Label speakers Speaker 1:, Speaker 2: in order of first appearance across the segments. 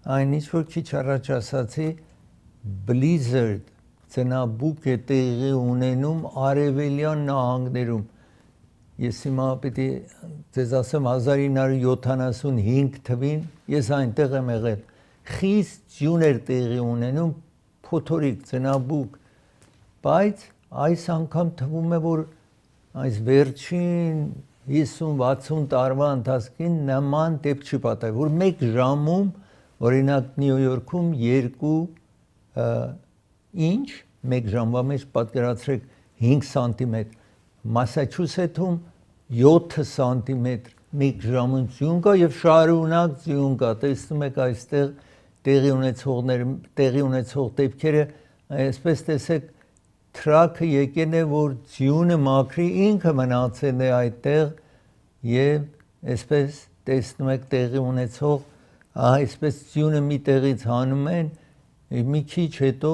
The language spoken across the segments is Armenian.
Speaker 1: այն ինչ որ քիչ առաջ ասացի blizzard ցնաբուկ է տեղի ունենում արևելյան նահանգներում ես հիմա պիտի ձեզ ասեմ 1975 թվին ես այնտեղ եմ եղել խիստ ձյուն էր տեղի ունենում փոթորիկ ցնաբուկ բայց այս անգամ թվում է որ այս վերջին 50-60 տարվա ընթացքին նման դեպք չի պատահել որ մեկ ժամում օրինակ Նյու Յորքում 2 ինչ մեկ ժամվա մեջ պատկերացրեք 5 սանտիմետր Մասաչուսեթում 7 սանտիմետր մեկ ժամում ձյուն կա եւ շարունակ ձյուն կա տեսնում եք այստեղ տեղի ունեցող դեպքերը այսպես տեսեք թրաքը եկել է որ ձյունը մաքրի ինքը մնացել է այդտեղ եւ այսպես տեսնում եք տեղի ունեցող այսպես ձյունը մի տեղից հանում են մի քիչ հետո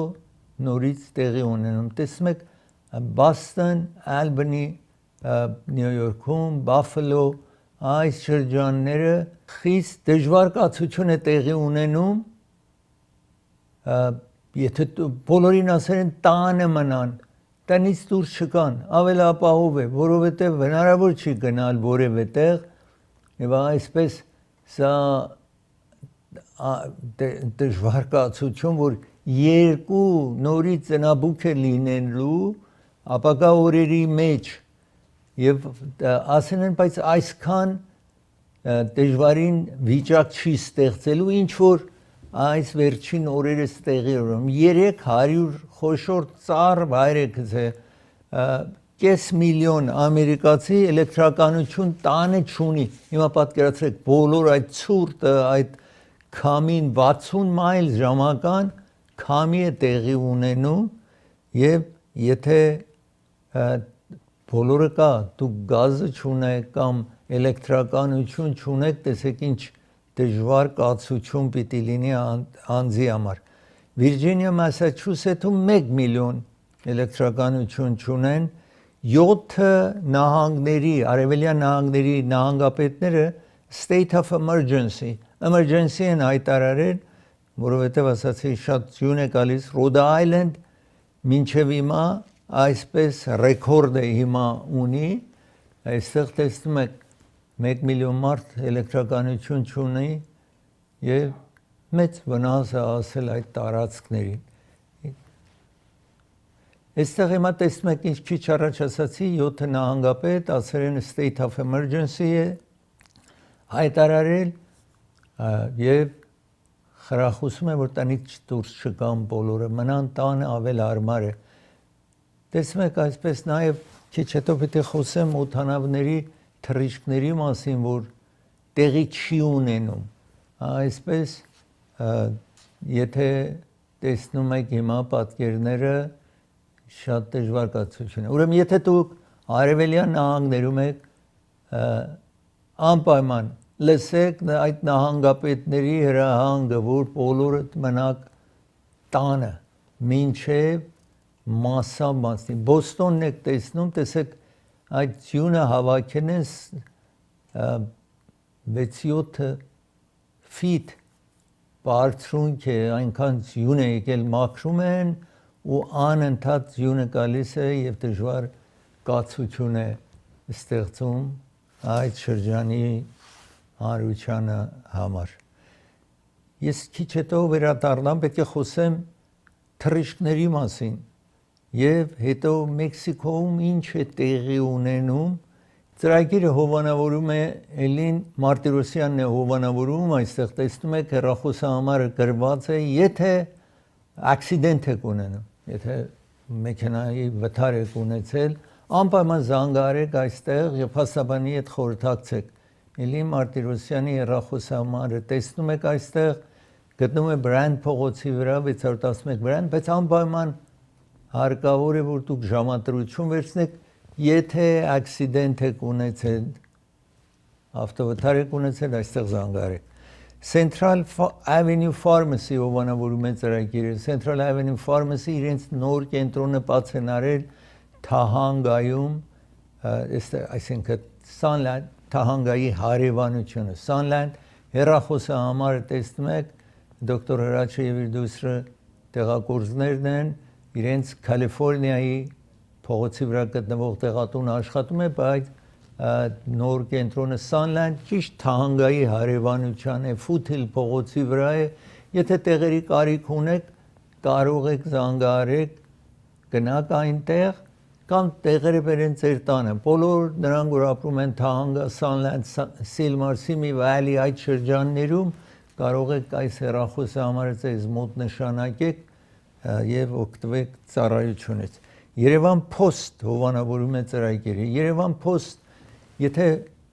Speaker 1: նորից տեղի ունենում տեսնում եք Boston, Albany, New York-ում, Buffalo այս շրջանները խիստ դժվար կացություն է տեղի ունենում եթե բոլորին ասեն տանը մնան տնից դուրս չկան ավելապահով է որովհետև հնարավոր չի գնալ որևէ տեղ եւ այսպես սա դժվար կացություն որ 2 նորից ծնաբուկ է լինելու ապակա օրերի մեջ եւ ասեն են բայց այսքան դժվարին վիճակ չի ստեղծելու ինչ որ այս վերջին օրերս տեղի ունենում 300 խոշոր ծառ վայրեքս է կես միլիոն ամերիկացի էլեկտրականություն տանը չունի հիմա պատկերացրեք բոլոր այդ ցուրտը այդ քամին 60 մայլ ժամական քամի է տեղի ունենում եւ եթե բոլորը կա դուք գազը չունեք կամ էլեկտրականություն չունեք տեսեք ինչ դժվար կացություն պիտի լինի անձի համար Վիրջինիա Մասաչուսեթում 1 միլիոն էլեկտրականություն չունեն 7 նահանգների արևելյան նահանգների նահանգապետները state of emergency են հայտարարել որովհետև ասացի շատ ձյուն է գալիս Rhode Island մինչև հիմա այսպես ռեկորդ է հիմա ունի այստեղ տեսնում եք 1 միլիոն մարդ էլեկտրականություն չունի եւ մեծ վնաս է ասել այդ տարածքներին այստեղ հիմա տեսնում եք ինչ քիչ առաջ ասացի 7 նահանգապետ ասել են state of emergency է հայտարարել եւ խրախուսում են որ տնից դուրս չգան բոլորը մնան տանը ավել հարմար է տեսնում եք այսպես նաեւ քիչ հետո պիտի խոսեմ օդանավների թռիչքների մասին որ տեղի չի ունենում այսպես եթե տեսնում եք հիմա պատկերները շատ դժվար կացություն է ուրեմն եթե դուք արևելյան նահանգներում եք անպայման լսեք այդ նահանգապետների հրահանգը որ բոլորը մնաք տանը մինչև մասի Բոստոնն եք տեսնում տեսեք այդ ձյունը հավաքեն են 6-7 ֆիտ բարձրունք է այնքան ձյուն է եկել մաքրում են ու անընդհատ ձյունը գալիս է եւ դժվար կացություն է ստեղծում այդ շրջանի հանրությանը համար ես քիչ հետո վերադառնամ պետք է խոսեմ թռիչքների մասին Եվ հետո Մեքսիկոում ինչ է տեղի ունենում ծրագիրը հովանավորում է Էլին Մարտիրոսյանն է հովանավորում այստեղ տեսնում եք հեռախոսահամարը գրված է եթե ակսիդենտ եք ունենում եթե մեքենայի վթար եք ունեցել անպայման զանգահարեք այստեղ եւ փաստաբանի հետ խորհրդակցեք Էլին Մարտիրոսյանի հեռախոսահամարը տեսնում եք այստեղ գտնվում է Բրանդ փողոցի վրա 611 Բրանդ բայց անպայման հարկավոր է որ դուք ժամադրություն վերցնեք եթե ակսիդենտ եք ունեցել ավտովթար եք ունեցել այստեղ զանգահարեք Central Avenue Pharmacy հովանավորում է ծրագիրը Central Avenue Pharmacy իրենց նոր կենտրոնը բաց են արել Թահանգայում այսինքն Sunland Թահանգայի հարևանությունը Sunland հեռախոսահամարը տեսնում եք դոկտոր Հրաչը եւ իր դուսրը տեղակորձներն են, իրենց Կալիֆոռնիայի փողոցի վրա գտնվող տեղատունը աշխատում է, բայց նոր կենտրոնը Sunland ճիշտ թահանգայի հարևանության է, Foothill փողոցի վրա է, եթե տեղերի կարիք ունեք, կարող եք զանգահարեք, գնաք այնտեղ կամ տեղերը բերեն ձեր տանը։ Բոլոր նրանք, որ ապրում են Թահանգա, Sunland, Silmar, Simi Valley այդ շրջաններում, կարող եք այս հեռախոսը համարը ձեզ մոտ նշանակեք եւ օգտվեք ծառայությունից։ Երևան Post հովանավորում է ծրագիրը։ Երևան Post, եթե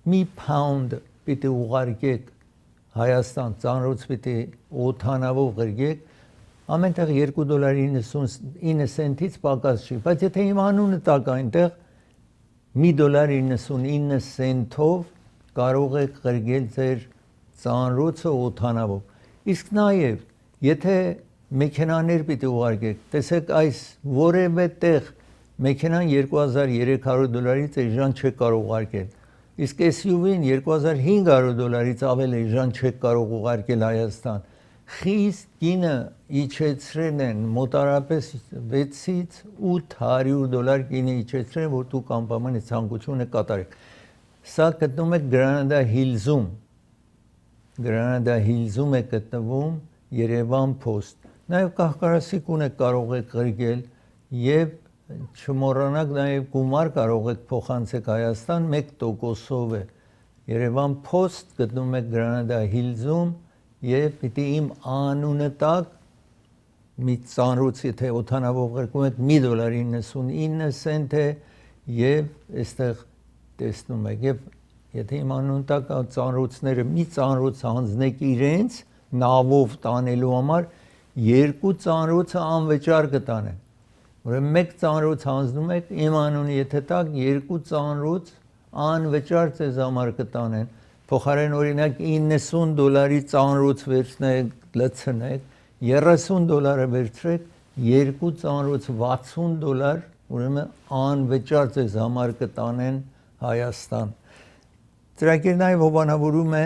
Speaker 1: մի pound պիտի ուղարկեք Հայաստան, ծանրոց պիտի օդանավով ղրգեք, ամենտեղ $2.99 սենտից պակաս չի, բայց եթե իմ անունը տակ այնտեղ $1.99 սենտով կարող եք ղրգել ձեր ծանրոցը օդանավով։ Իսկ նաև, եթե մեքենաներ պիտի ուղարկեք, տեսեք այս որևէ տեղ մեքենան $2,300-ից էժան չեք կարող ուղարկել, իսկ SUV-ն $2,500-ից ավել էժան չեք կարող ուղարկել Հայաստան։ Խիստ գինը իջեցրել են մոտարապես $600-ից $800 գինը իջեցրել, որ դուք անպայման ցանկությունը կատարեք։ Սա գտնվում է Granada Hills-ում։ Granada Hills-ում է գտնվում Երևան Post։ Նաև կահկարասիկ ունեք կարող եք ղրգել եւ չմոռանաք նաև գումար կարող եք փոխանցեք Հայաստան 1%-ով է։ Երևան Post գտնվում է Granada Hills-ում եւ պիտի իմ անունը տակ մի ծանրոց եթե օդանավով ղրկում եք $1.99 սենտ է եւ այստեղ տեսնում եք եւ եթե իմ անունը տակ ծանրոցները մի ծանրոց հանձնեք իրենց նավով տանելու համար երկու ծանրոցը անվճար կտանեն ուրեմն մեկ ծանրոց հանձնում եք իմ անունը եթե տակ երկու ծանրոց անվճար ձեզ համար կտանեն փոխարեն օրինակ $90 ծանրոց վերցնեք, լցնեք, $30 վերցրեք, երկու ծանրոց $60, ուրեմն անվճար ձեզ համար կտանեն Հայաստան։ Ծրագիրը նաև հովանավորում է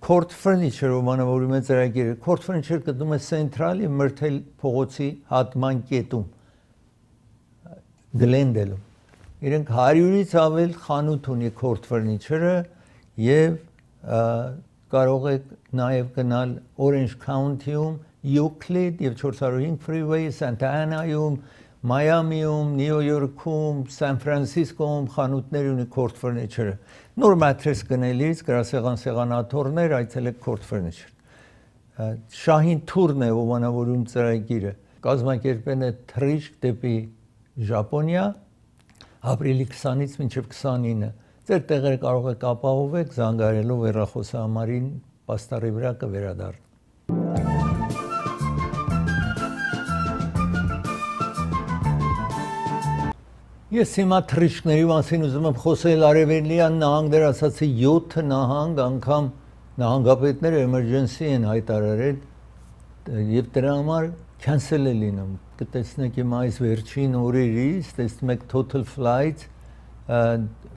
Speaker 1: Court Furniture հովանավորում է ծրագիրը։ Court Furniture գտնվում է Central եւ Myrtle փողոցի հատման կետում։ Glendale-ում։ Իրենք 100-ից ավել խանութ ունի Court Furniture-ը եւ կարող եք նաև գնալ Orange County-ում, Euclid եւ 405 Freeway, Santa Ana-ում, Miami-ում, New York-ում, San Francisco-ում խանութներ ունի Court Furniture-ը։ Նոր մատրես գնելիս գրասեղան սեղանաթոռներ այցելեք Court Furniture։ Շահին թուրն է հովանավորում ծրագիրը։ Կազմակերպեն է թռիչք դեպի Ժապոնիա ապրիլի 20-ից մինչև 29-ը։ Ձեր տեղերը կարող եք ապահովեք զանգահարելով հեռախոսահամարին պաստառի վրա կվերադառնա։ Ես հիմա թռիչքների մասին ուզում եմ խոսել Արևելյան նահանգներ ասացի 7 նահանգ անգամ նահանգապետները emergency են հայտարարել եւ դրա համար cancel է լինում։ Կտեսնեք հիմա այս վերջին օրերից, տեսնում եք total flights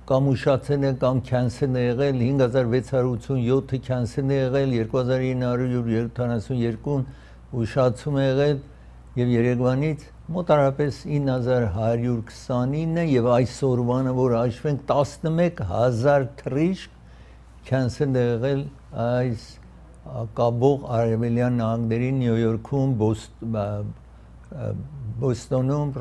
Speaker 1: կամ ուշացել է կամ cancel է եղել 5687 cancel է եղել 2972 ուշացում է եղել եւ Երևանից մոտարապես 9129 եւ այսօրվանը որ հաշվենք 11000 թռիչք cancel է եղել այս կաբող արևելյան նահանգների Նյու Յորքում Բոստոնում,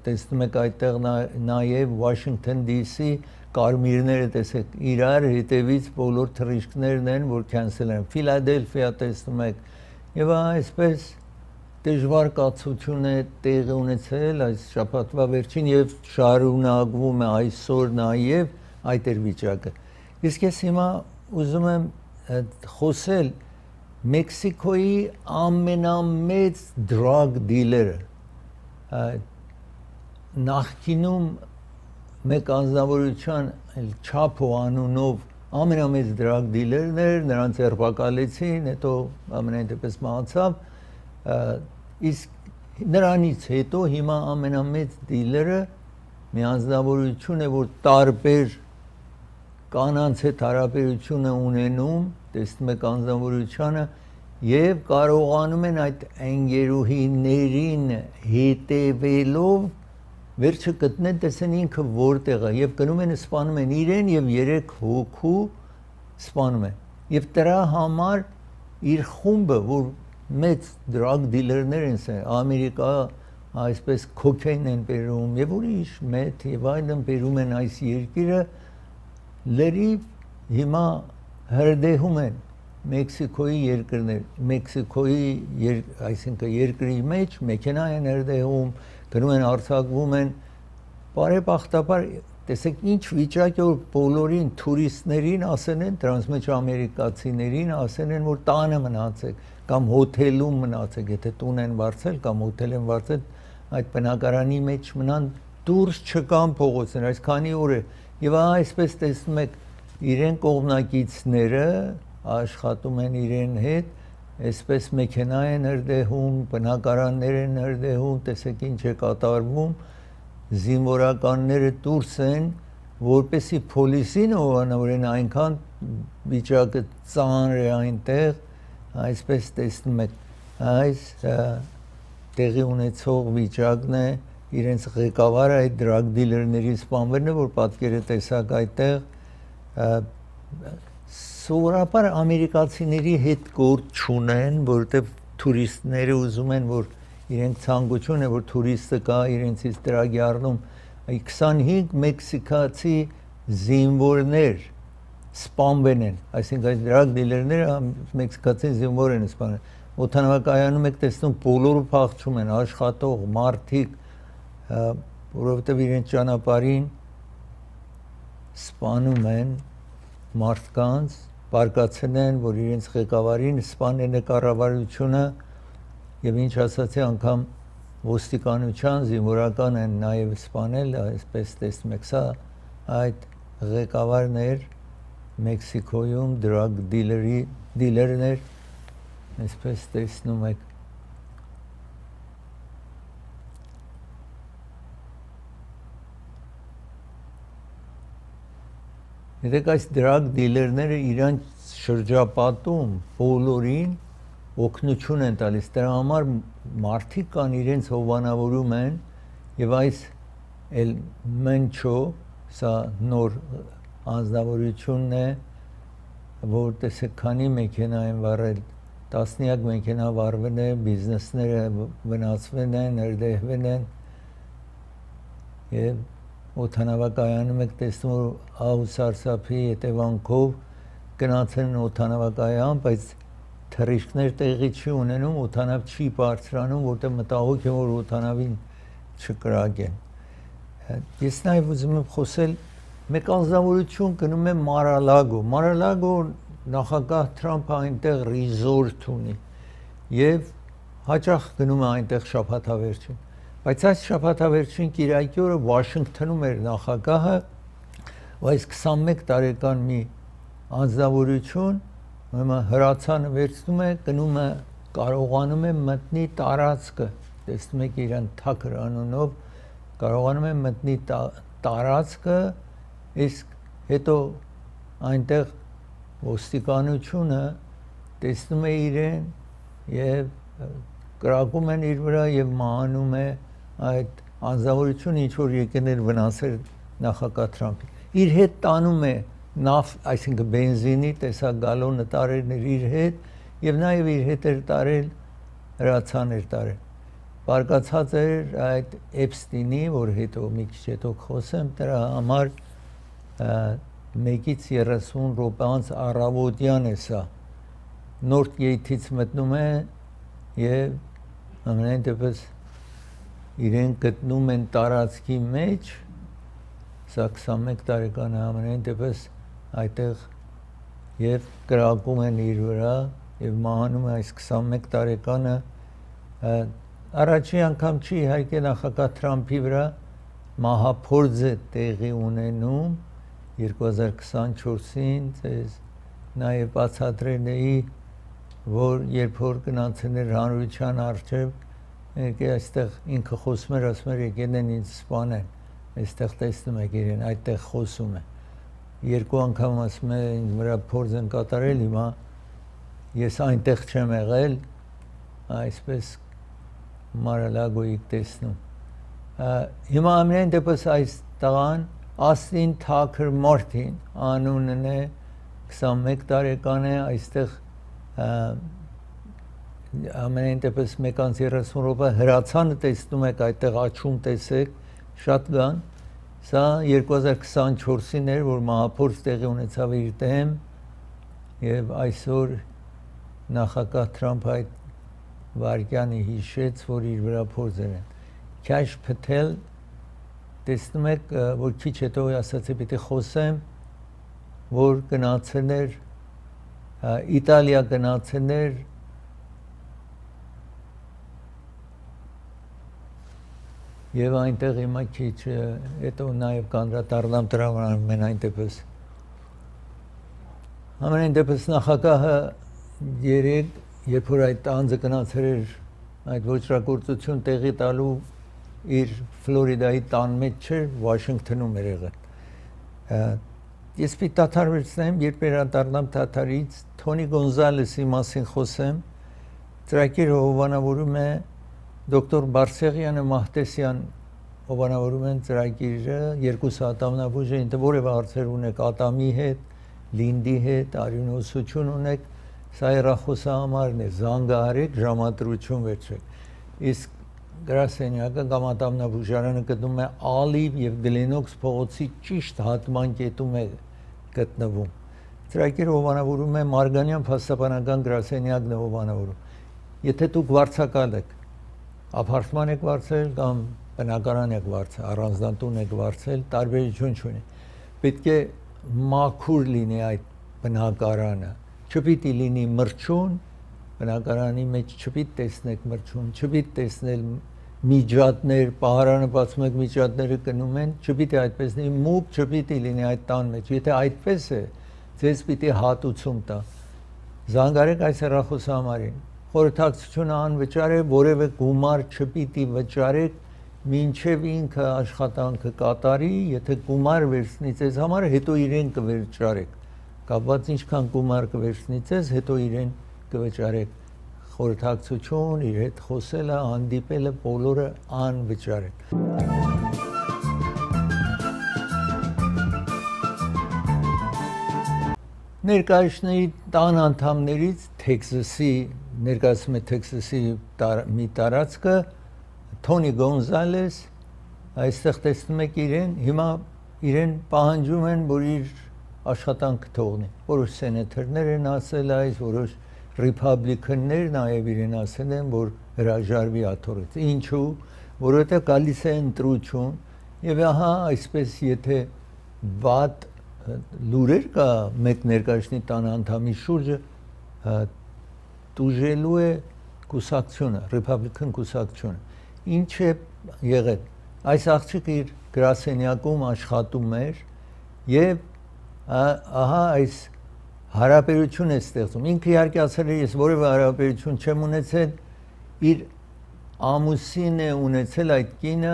Speaker 1: տեսնում եք այդտեղ նաև Washington DC կարմիրները տեսեք իրար հետևից բոլոր թռիչքներն են որ cancel են Ֆիլադելֆիա տեսնում եք եւ այսպես դժվար կացություն է տեղի ունեցել այս շաբաթվա վերջին եւ շարունակվում է այսօր նաև այդ էր վիճակը իսկ ես հիմա ուզում եմ խոսել Մեքսիկոյի ամենամեծ drug dealer-ը նախկինում մեկ անձնավորության Չապո անունով ամենամեծ drug dealer-ն էր, նրանց երբակալեցին, հետո ամենայն դեպս մահացավ, իսկ նրանից հետո հիմա ամենամեծ dealer-ը մի անձնավորություն է, որ տարբեր կանանց հետ հարաբերություն է ունենում, տեսնում եք անձնավորությունը եւ կարողանում են այդ ընկերուհիներին հետևելով վերջը գտնեն տեսեն ինքը որտեղ է եւ գնում են սպանում են իրեն եւ 3 հոգու սպանում են եւ դրա համար իր խումբը որ մեծ drug dealer-ներ են Ամերիկա այսպես կոկեյն են բերում եւ ուրիշ մեծ եւ այլն բերում են այս երկիրը լրիվ հիմա հրդեհում են Մեքսիկոյի երկրներ Մեքսիկոյի այսինքն երկրի մեջ մեքենա են հրդեհում գնում են արձակվում են բարեբախտաբար տեսեք ինչ վիճակ է որ բոլորին տուրիստներին ասեն են դրանց մեջ ամերիկացիներին ասեն են որ տանը մնացեք կամ հոթելում մնացեք եթե տուն են վարձել կամ հոթել են վարձել այդ բնակարանի մեջ մնան դուրս չկան փողոցներ այսքանի օր է եւ այսպես տեսնում եք իրեն կողմնակիցները աշխատում են իրեն հետ այսպես մեքենա են հրդեհում բնակարաններ են հրդեհում տեսեք ինչ է կատարվում զինվորականները դուրս են որպեսի պոլիսին ովանավորեն այնքան վիճակը ծանր է այնտեղ այսպես տեսնում եք այս տեղի ունեցող վիճակն է իրենց ղեկավարը այդ drug dealer-ների սպանվելն է որ պատկերը տեսակ այդտեղ սովորաբար ամերիկացիների հետ գործ չունեն, որովհետև տուրիստները ուզում են, որ իրենք ցանկություն է, որ տուրիստը գա իրենցից դրագի առնում 25 մեքսիկացի զինվորներ սպանվել են, այսինքն դրագ դիլերները մեքսիկացի զինվոր են սպանել։ Օդանավակայանում եք տեսնում բոլորը փախչում են, աշխատող մարդիկ, որովհետև իրենց ճանապարհին սպանում են մարդկանց բարգացնեն, որ իրենց ղեկավարին սպանեն կառավարությունը եւ ինչ ասացի անգամ ոստիկանության զինվորական են նաեւ սպանել, այսպես տեսնում եք, սա այդ ղեկավարներ Մեքսիկոյում drug dealer-ներ, այսպես տեսնում եք։ Եթե այս drug dealer-ները իրանց շրջապատում բոլորին օգնություն են տալիս, դրա համար մարդիկ կան իրենց հովանավորում են եւ այս El Mencho, սա նոր անձնավորությունն է, որ տեսեք քանի մեքենա են վառել, տասնյակ մեքենա վառվել է, բիզնեսները վնասվել են, հրդեհվել են եւ օդանավակայանում եք տեսնում որ ահուսարսափի հետևանքով գնացել են օդանավակայան, բայց թռիչքներ տեղի չի ունենում, օդանավ չի բարձրանում, որտեղ մտահոգ է որ օդանավին չկրակեն։ Ես նաև ուզում եմ խոսել մեկ անձնավորություն գնում է Մարալագո նախագահ Թրամփը այնտեղ ռիզորտ ունի եւ հաճախ գնում է այնտեղ շաբաթավերջին։ Բայց այս շաբաթավերջին Կիրակի օրը Վաշինգտոնում էր նախագահը, այս 21 տարեկան մի անձնավորություն հրացանը վերցնում է, գնում է, կարողանում է մտնի տարածքը, տեսնում եք իրան Թաքր անունով, կարողանում է մտնի տարածքը, իսկ հետո այնտեղ ոստիկանությունը տեսնում է իրեն եւ կրակում են իր վրա եւ մահանում է այդ անձնավորությունը, ինչ որ եկել էր վնասել նախագահ Թրամփին։ Իր հետ տանում է նավ, այսինքն բենզինի տեսակ գալոնը տարել էր իր հետ եւ նաեւ իր հետ էր տարել հրացան էր տարել։ Բարգացած էր այդ Էփստինի, որ հետո մի քիչ հետո խոսեմ, դրա համար 1-ից 30 րոպեանց առավոտյան է սա։ Նորթ Գեյթից մտնում է եւ ամենայն դեպս իրեն գտնում են տարածքի մեջ, սա 21 տարեկան է ամենայն դեպս այդտեղ եւ կրակում են իր վրա եւ մահանում է այս 21 տարեկանը առաջին անգամ չի իհարկե նախագահ Թրամփի վրա մահափորձ է տեղի ունենում 2024-ին ես նաեւ բացատրել էի որ երբ որ գնացել էր հանրության առջև եկե այստեղ ինքը խոսում էր ասում էր եկել են ինձ սպանեն այստեղ տեսնում եք իրեն այդտեղ խոսում է երկու անգամ ասում է ինձ վրա փորձ են կատարել հիմա ես այնտեղ չեմ եղել, այսպես մարալագոյիկ տեսնում։ Հիմա ամենայն դեպս այս տղան Ասլին Թաքր Մարտին անունն է, 21 տարեկան է, այստեղ ամենայն դեպս 1:30 րոպե հրացանը տեսնում եք, այդտեղ աչում տեսեք, շատ կան։ Սա 2024-ին էր, որ մահափորձ տեղի ունեցավ իր դեմ, եւ այսօր նախագահ Թրամփը այդ վարկյանը հիշեց, որ իր վրա փորձեր են։ Քաշ Փաթել, տեսնում եք, որ քիչ հետո ասացի պիտի խոսեմ, որ գնացել էր Իտալիա գնացել էր եւ այնտեղ հիմա քիչ հետո նաեւ կանդրադառնամ դրա վրա ամենայն դեպս նախագահը երեք երբ որ այդ անձը գնացել էր այդ ոչրագործություն տեղի տալու իր Ֆլորիդայի տան մեջ չէր, Վաշինգտոնում էր եղել։ Ես պիտի դադարեցնեմ, երբ վերադառնամ Թաթարից, Թոնի Գոնզալեսի մասին խոսեմ, ծրագիրը հովանավորում է դոկտոր Բարսեղյանը Մահտեսյան հովանավորում են ծրագիրը 2 ատամնաբույժ է, ինձ որևէ հարցեր ունեք ատամի հետ, լինդի հետ, արյունոսություն ունեք, սա հեռախոսահամարն է, զանգահարեք, ժամադրություն վերցրեք։ Իսկ գրասենյակը կամ ատամնաբուժարանը գտնվում է Ալիվ եւ Գլենոքս փողոցի ճիշտ հատման կետում է գտնվում։ Ծրագիրը հովանավորում է Մարգանյան փաստաբանական գրասենյակն է հովանավորում։ Եթե դուք վարձակալ եք, ապարտման եք վարձել կամ բնակարան եք վարձել, առանձնատուն եք վարձել, տարբերություն չունի։ Պետք է մաքուր լինի այդ բնակարանը, չպիտի լինի մրջուն, բնակարանի մեջ չպիտի տեսնեք մրջուն, չպիտի տեսնել միջատներ, պահարանը բացում եք միջատները կնում են, չպիտի այդպես լինի, մուգ չպիտի լինի այդ տան մեջ, եթե այդպես է, ձեզ պիտի հատուցում տա։ Զանգարեք այս հեռախոսահամարին, խորհրդակցությունը անվճար է, որևէ գումար չպիտի վճարեք, մինչև ինքը աշխատանքը կատարի, եթե գումար վերցնի ձեզ համար, հետո իրեն կվճարեք։ Կապված ինչքան գումար կվերցնի ձեզ, հետո իրեն կվճարեք։ Խորհրդակցություն, իր հետ խոսելը, հանդիպելը, բոլորը անվճար է։ Ներկայացնի տան անդամներից Թեքսասի, ներկայացում է Թեքսասի մի տարածքը, Թոնի Գոնզալես, այստեղ տեսնում եք իրեն, հիմա իրեն պահանջում են, որ իր աշխատանքը թողնի։ Որոշ սենատորներ են ասել այս, որոշ ռիփաբլիկաններ նաև իրեն ասել են, որ հրաժարվի աթոռից։ Ինչու՞, որովհետև գալիս է ընտրություն, եւ ահա այսպես եթե վատ լուրեր կա մեկ ներկայացնի տան անդամի շուրջը, տուժելու է կուսակցությունը, ռիփաբլիկան կուսակցությունը։ Ինչ է եղել։ Այս աղջիկը իր գրասենյակում աշխատում էր եւ ահա այս հարաբերություն է ստեղծում։ Ինքը իհարկե ասել է, ես որևէ հարաբերություն չեմ ունեցել, իր ամուսին է ունեցել այդ կինը,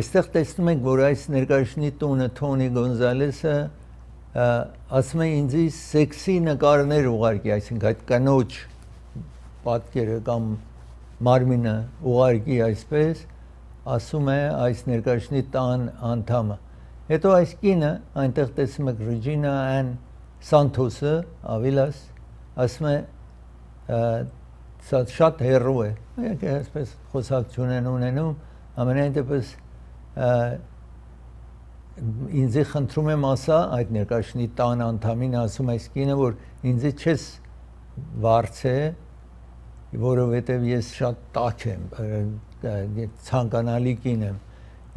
Speaker 1: այստեղ տեսնում ենք, որ այս ներկայացնի տունը Թոնի Գոնզալեսը ասում է ինձ սեքսի նկարներ ուղարկի, այսինքն այդ կնոջ պատկերը կամ մարմինը ուղարկի այսպես, ասում է այս ներկայացնի տան անդամը։ Հետո այս կինը, այնտեղ տեսնում եք Ռեջինա Ան Սանթոսը, Ավիլաս, ասում է շատ հեռու է, եկե այսպես խոսակցություն են ունենում, ամենայն դեպս ինձ խնդրում եմ ասա, այդ ներկայացնի տան անդամին ասում այս կինը, որ ինձ չես վարձե, որովհետև ես շատ տաք եմ, ցանկանալի կին եմ,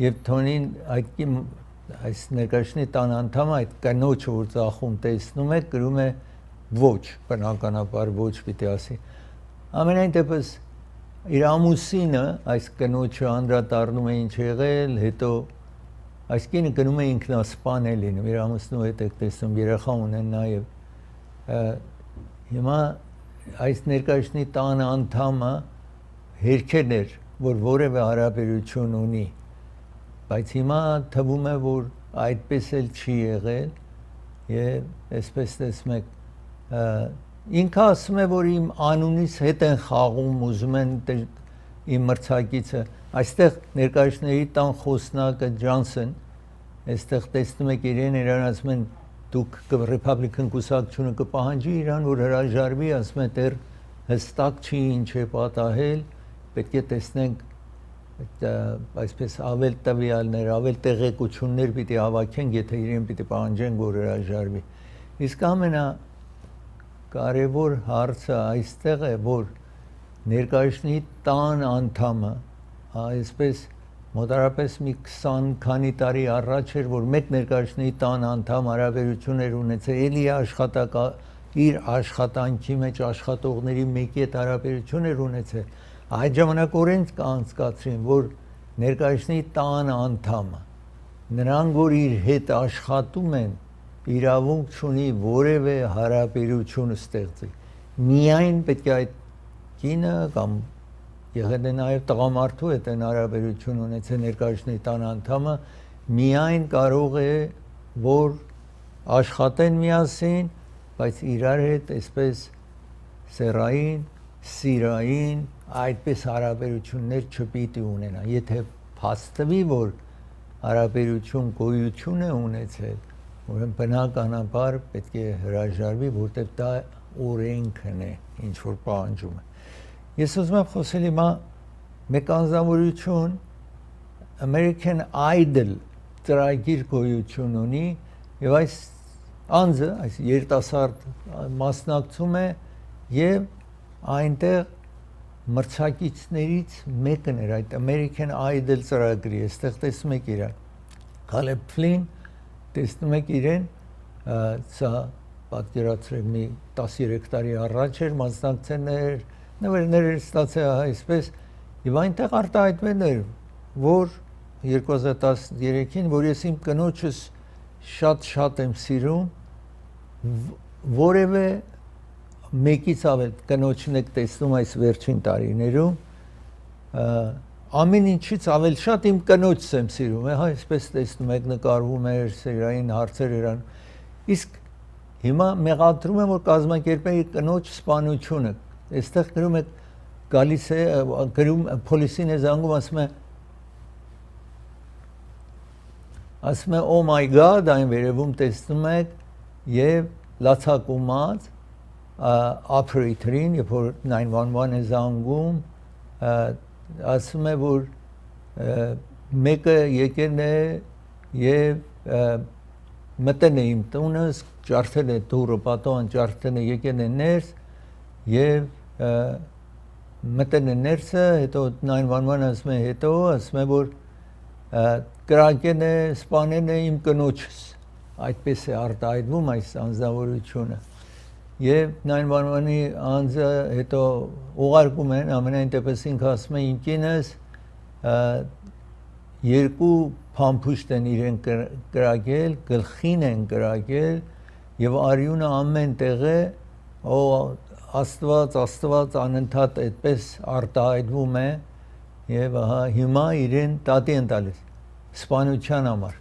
Speaker 1: եւ Թոնին այս ներկայացնի տան անդամը այդ կնոջը, որ ծախում տեսնում եք, գրում է ոչ, բնականաբար ոչ պիտի ասի։ Ամենայն դեպս իր ամուսինը այս կնոջը անդրադառնում է ինչ եղել, հետո այս կինը գնում է ինքնասպան է լինում, իր ամուսնու հետ եք տեսնում, երեխա ունեն նաև։ Հիմա այս ներկայացնի տան անդամը հերքել էր, որ որևէ հարաբերություն ունի, բայց հիմա թվում է, որ այդպես էլ չի եղել եւ այսպես տեսնում եք ինքը ասում է, որ իմ անունից հետ են խաղում, ուզում են իմ մրցակիցը, այստեղ ներկայացների տան խոսնակը Ջոնսոն, այստեղ տեսնում եք իրեն ասում են դուք Republican կուսակցությունը կպահանջի իրան, որ հրաժարվի, ասում է դեռ հստակ չի ինչ է պատահել, պետք է տեսնենք այսպես ավել տվյալներ, ավել տեղեկություններ պիտի հավաքենք, եթե իրեն պիտի պահանջենք, որ հրաժարվի։ Իսկ ամենակարևոր հարցը այստեղ է, որ ներկայացնի տան անդամը, այսպես մոտարապես մի 20 քանի տարի առաջ էր, որ մեկ ներկայացնի տան անդամ հարաբերություններ ունեցել, էլի իր աշխատանքի մեջ աշխատողների մեկի հետ հարաբերություններ ունեցել, այդ ժամանակ օրենք կանցկացրին, որ ներկայացնի տան անդամը, նրանք, որ իր հետ աշխատում են, իրավունք չունի որևէ հարաբերություն ստեղծի, միայն պետք է այդ կինը կամ եղել է նաև տղամարդու հետ են հարաբերություն ունեցել ներկայացնի տան անդամը, միայն կարող է, որ աշխատեն միասին, բայց իրար հետ այսպես սեռային, սիրային, այդպես հարաբերություններ չպիտի ունենա, եթե փաստվի, որ հարաբերություն գոյություն է ունեցել, ուրեմն բնականաբար պետք է հրաժարվի, որտեղ դա օրենքն է, ինչ որ պահանջում է։ Ես ուզում եմ խոսել հիմա մեկ անձնավորություն American Idol ծրագիր գոյություն ունի եւ այս անձը, այս երիտասարդ մասնակցում է եւ այնտեղ մրցակիցներից մեկն էր այդ American Idol ծրագրի, այստեղ տեսնում եք իրան Caleb Flynn, տեսնում եք իրեն, սա պատկերացրեք մի 13 տարի առաջ էր մասնակցել նվերներ էր ստացել այսպես եւ այնտեղ արտահայտվել էր, որ 2013-ին, որ ես իմ կնոջս շատ եմ սիրում, որևէ մեկից ավել կնոջն եք տեսնում այս վերջին տարիներում, ամեն ինչից ավել շատ իմ կնոջս եմ սիրում, այսպես տեսնում եք նկարվում էր, սերային հարցեր երան, իսկ հիմա մեղադրում եմ, որ կազմակերպել է կնոջ սպանությունը, այստեղ գրում եք գալիս է, գրում պոլիսին է զանգում, ասում է oh my god, այն վերևում տեսնում եք եւ լացակումած operator-ին, երբ որ 911 է զանգում, ասում է, որ մեկը եկել է եւ մտել է իմ տունս, ջարդել է դուռը, պատոհան ջարդել է, եկել է ներս եւ մտել է ներսը, հետո 911 ասում է, հետո ասում է, որ կրակել է, սպանել է իմ կնոջս, այդպես է արտահայտվում այս անձնավորությունը եւ 911-ի անձը հետո ուղարկում են, ամենայն դեպս ինքը ասում է իմ կինս երկու փամփուշտ են իրեն կրակել, գլխին են կրակել եւ արյունը ամեն տեղ է, Աստված անընդհատ այդպես արտահայտվում է եւ հիմա իրեն տատի են տալիս սպանության համար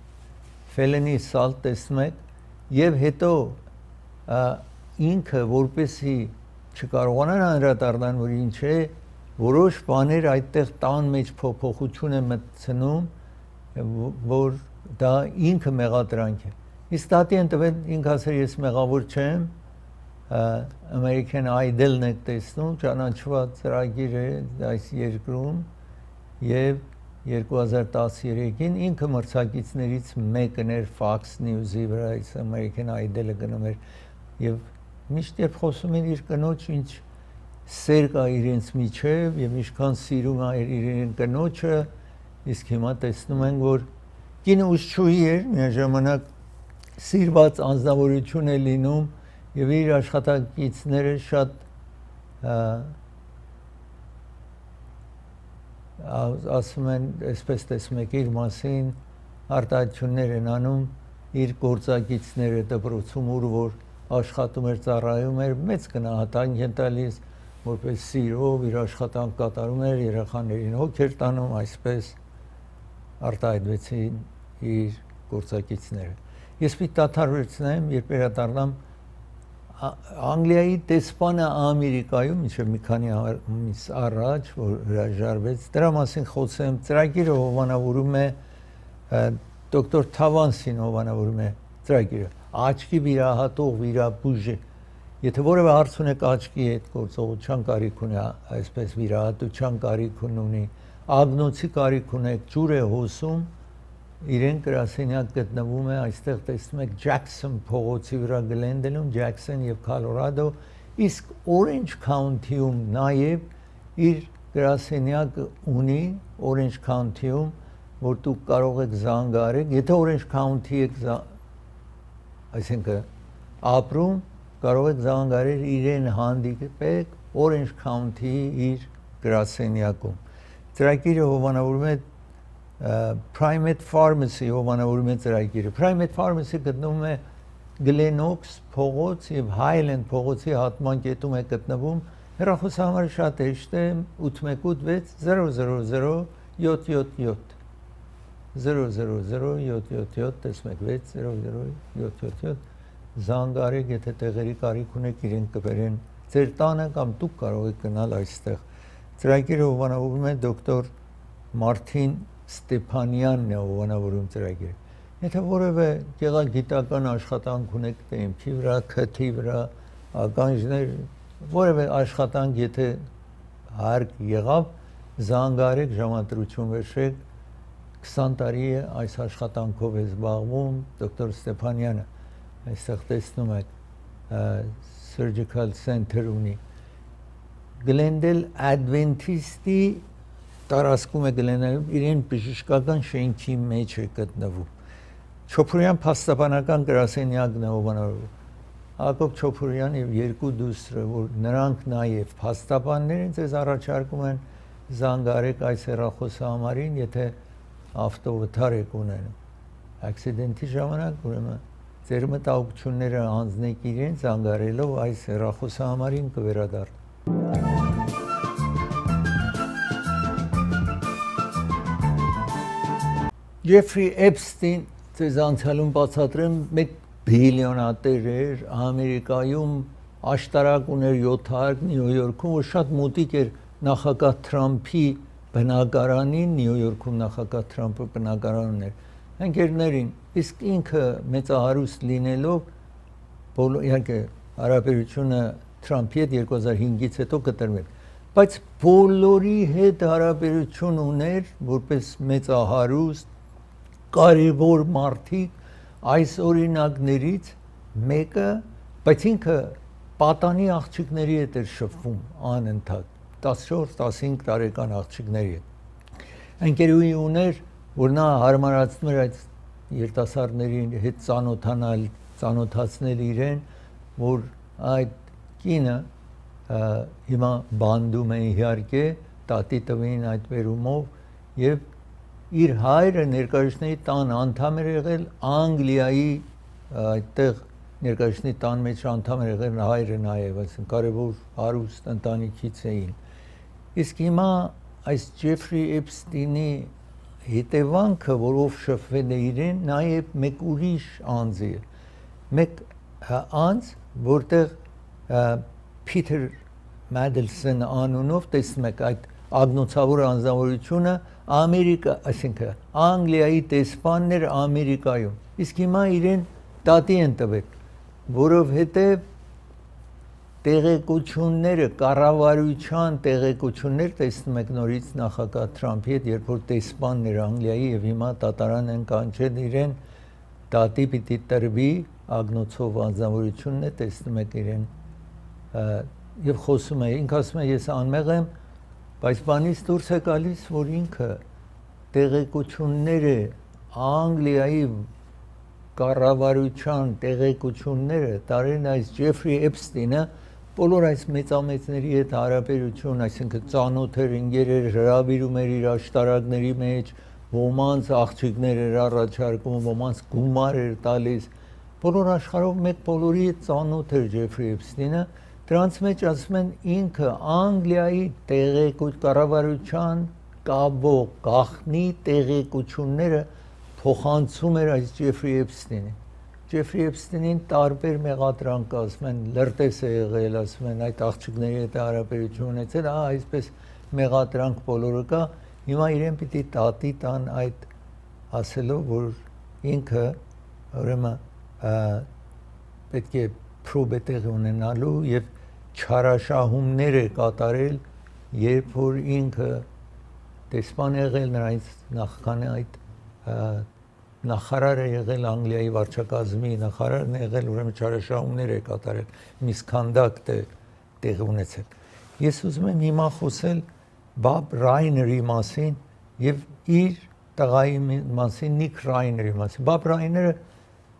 Speaker 1: felony assault տեսնում եք եւ հետո ինքը որպեսի չկարողանան անդրադառնան որ ինչ է որոշ բաներ այդտեղ տան մեջ փոփոխություն է մտցնում որ դա ինքը մեղադրանք է իսկ տատի են տվել ինքը ասել ես մեղավոր չեմ American Idol-ն եք տեսնում ճանաչված ծրագիր է այս երկրում եւ 2013-ին ինքը մրցակիցներից մեկն էր Fox News-ի վրա այս American Idol-ը գնում էր եւ միշտ երբ խոսում են իր կնոջ ինչ սեր կա իրենց միջև եւ ինչքան սիրում է իրեն կնոջը իսկ հիմա տեսնում են որ կինը ուշչուհի էր միաժամանակ սիրված անձնավորություն է լինում եւ իր աշխատակիցները շատ ասում են այսպես տեսնում եք իր մասին արտահայտություններ են անում իր գործակիցները դպրոցում ուր որ աշխատում էր ծառայում էր մեծ գնահատանք են տալիս որպես սիրով իր աշխատանք կատարում էր երեխաներին հոգ էր տանում այսպես արտահայտվեցին իր գործակիցները ես պիտի դադարեցնեմ երբ վերադառնամ Անգլիայի դեսպանը Ամերիկայում ինչ մի քանի ամիս առաջ որ հրաժարվեց դրա մասին խոսեմ ծրագիրը հովանավորում է դոկտոր Թավանսին հովանավորում է ծրագիրը աչքի վիրահատող վիրաբույժ եթե որևէ հարց ունեք աչքի հետ գործողության կարիք ունի այսպես վիրահատության կարիք ունի ագնոցի կարիք ունեք ջուր է հոսում իրեն գրասենյակ գտնվում է այստեղ տեսնում եք Ջաքսոն փողոցի վրա Գլենդելում Ջաքսոն եւ Քոլորադո իսկ Orange County-ում նաեւ իր գրասենյակը ունի Orange County-ում որ դուք կարող եք զանգարեք եթե Orange County եք այսինքն ապրում կարող եք զանգարել իրեն հանդիպեք Orange County-ի իր գրասենյակում ծրագիրը հովանավորում է Primate Pharmacy հովանավորում է ծրագիրը Primate Pharmacy գտնվում է Glenox փողոց եւ Highland փողոցի հատման կետում է գտնվում հեռախոսահամարը շատ հեշտ է 818 600 777 000 տեսնեք 600 զանգարեք եթե տեղերի կարիք ունեք իրեն կբերեն ձեր տանը կամ դուք կարող եք գնալ այստեղ ծրագիրը հովանավորում է դոկտոր Մարտին Ստեփանյանն է հովանավորում ծրագիրը եթե որևէ գեղագիտական աշխատանք ունեք դեմքի վրա քթի վրա ականջներ որևէ աշխատանք եթե հարկ եղավ զանգարեք ժամադրություն վերցրեք 20 տարի է այս աշխատանքով է զբաղվում դոկտոր Ստեփանյանը այստեղ տեսնում եք surgical center ունի Glendale Adventist-ի տարածքում է Glendale-ում իրեն բժշկական շենքի մեջ է գտնվում Չոփուրյան փաստաբանական գրասենյակն է հովանավորում Հակոբ Չոփուրյան եւ երկու դուստրը որ նրանք նաեւ փաստաբաններ են ձեզ առաջարկում են զանգարեք այս հեռախոսահամարին եթե ավտովթար եք ունենում accident-ի ժամանակ ուրեմն ձեր մտահոգությունները անձնեք իրեն զանգարելով այս հեռախոսահամարին կվերադառնա Ջեֆրի Էփստին ձեզ անցյալում բացատրեմ մեկ բիլիոնատեր էր Ամերիկայում աշտարակ ուներ 7 հարկ Նյու Յորքում որ շատ մոտիկ էր նախագահ Թրամփի բնակարանին Նյու Յորքում նախագահ Թրամփը բնակարան ուներ ընկերներին իսկ ինքը մեծահարուստ լինելով իհարկե հարաբերությունը Թրամփի հետ 2005-ից հետո կտրվել բայց բոլորի հետ հարաբերություն ուներ որպես մեծահարուստ կարևոր մարդիկ այս օրինակներից մեկը բայց ինքը պատանի աղջիկների հետ էր շփվում անընդհատ 14-15 տարեկան աղջիկների հետ ընկերուհի ուներ որ նա հարմարացնում էր այդ երիտասարդների հետ ծանոթացնել իրեն որ այդ կինը հիմա բանդում է իհարկե տատի տվին այդ վերումով եւ իր հայրը ներկայացնի տան անդամ էր եղել Անգլիայի այդտեղ ներկայացնի տան մեջ անդամ էր եղել հայրը նաեւ այսինքն կարևոր հարուստ ընտանիքից էին իսկ հիմա այս Ջեֆրի Էփստինի հետևանքը որով շփվել է իրեն նաեւ մեկ ուրիշ անձ է մեկ անձ որտեղ Փիթեր Մադելսոն անունով տեսնում եք այդ ագնոցավոր անձնավորությունը Ամերիկա, այսինքն Անգլիայի դեսպանն էր Ամերիկայում։ Իսկ հիմա իրեն տատի են տվել, որովհետև տեղեկությունները, կառավարության տեղեկություններ տեսնում եք նորից նախագահ Թրամփի հետ, երբ որ դեսպանն էր Անգլիայի եւ հիմա դատարան են կանչել իրեն տատի պիտի տրվի ագնոցով անձնավորությունն է տեսնում եք իրեն եւ խոսում է, ինքը ասում է ես անմեղ եմ, բայց բանից դուրս է գալիս, որ ինքը տեղեկությունները Անգլիայի կառավարության տեղեկությունները տարին այս Ջեֆրի Էփստինը բոլոր այս մեծամեծների հետ հարաբերություն, այսինքն ծանոթ էր, ընկեր էր, հրավիրում էր իր աշտարակների մեջ, ոմանց աղջիկներ էր առաջարկում, ոմանց գումար էր տալիս, բոլոր աշխարհով մեկ բոլորի հետ ծանոթ էր Ջեֆրի Էփստինը, դրանց մեջ ասում են ինքը Անգլիայի կառավարության կաբող գախնի տեղեկությունները փոխանցում էր այս Ջեֆրի Էփստինին։ Ջեֆրի Էփստինին տարբեր մեղադրանք ասում են, լրտես է եղել, ասում են այդ աղջիկների հետ հարաբերություն ունեցել, այսպես մեղադրանք բոլորը կա, հիմա իրեն պիտի տատի տան այդ ասելով, որ ինքը ուրեմն պետք է պրոբե տեղի ունենալու եւ չարաշահումներ է կատարել, երբ որ ինքը դեսպան եղել, նրանից նախքան այդ նախարարը եղել Անգլիայի վարչակազմի նախարարն եղել, ուրեմն չարաշահումներ է կատարել, միսքանդակտ է տեղի ունեցել։ Ես ուզում եմ հիմա խոսել Բաբ Ռայների մասին եւ իր տղայի մասին, Նիկ Ռայների մասին։ Բաբ Ռայները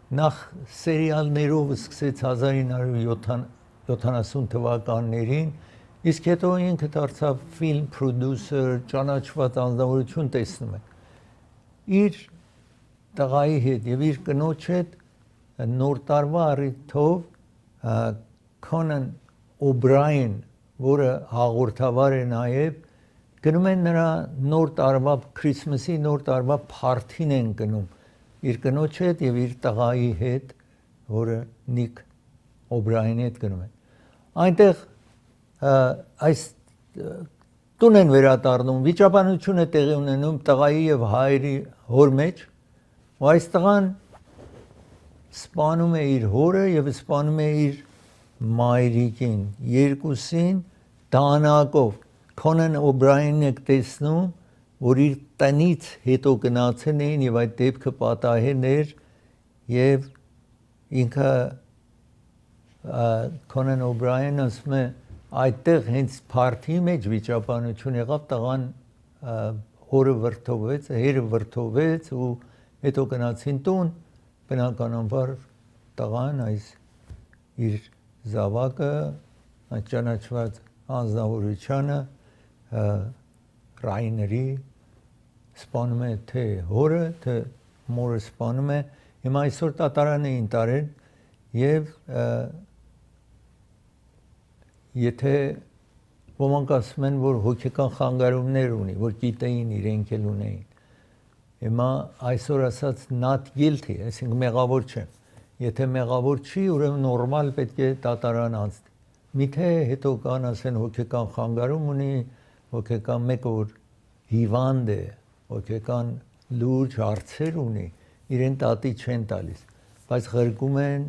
Speaker 1: նախ սերիալներով սկսեց 1970 թվականներին, իսկ հետո ինքը դարձավ ֆիլմ պրոդյուսեր, ճանաչված անձնավորություն տեսնում եք։ Իր տղայի հետ եւ իր կնոջ հետ նոր տարվա առիթով Քոնան Օբրաին, որը հաղորդավար է նաեւ, գնում են նրա նոր տարվա Քրիսմասի նոր տարվա փարթին են գնում իր կնոջ հետ եւ իր տղայի հետ, որը Նիկ Օբրայինի հետ գնում են։ Այնտեղ այս տուն են վերադառնում, վիճաբանություն է տեղի ունենում տղայի եւ հայրի հոր մեջ, ու այս տղան սպանում է իր հորը եւ սպանում է իր մայրիկին, երկուսին դանակով։ Քոնան Օբրայինը տեսնում, որ իր տնից հետո գնացել էին եւ այդ դեպքը պատահել էր եւ ինքը Քոնան Օբրայինը ասում է այդտեղ հենց փարթի մեջ վիճաբանություն եղավ, տղան հորը վրդովեց, հերը վրդովեց ու հետո գնացին տուն, բնականաբար տղան այս իր զավակը ճանաչված անձնավորությանը Ռայների սպանում է թե հորը, թե մորը սպանում է, հիմա այսօր դատարան էին տարել եւ եթե ոմանք ասում են, որ հոգեկան խանգարումներ ունի, որ գիտեին իրենք էլ ունեին, հիմա այսօր ասած not guilty, այսինքն մեղավոր չէ, եթե մեղավոր չի, ուրեմն նորմալ պետք է դատարան անցնի, միթե հետո կան ասեն հոգեկան խանգարում ունի, հոգեկան մեկը որ հիվանդ է, հոգեկան լուրջ հարցեր ունի, իրեն տատի չեն տալիս, բայց ղրկում են,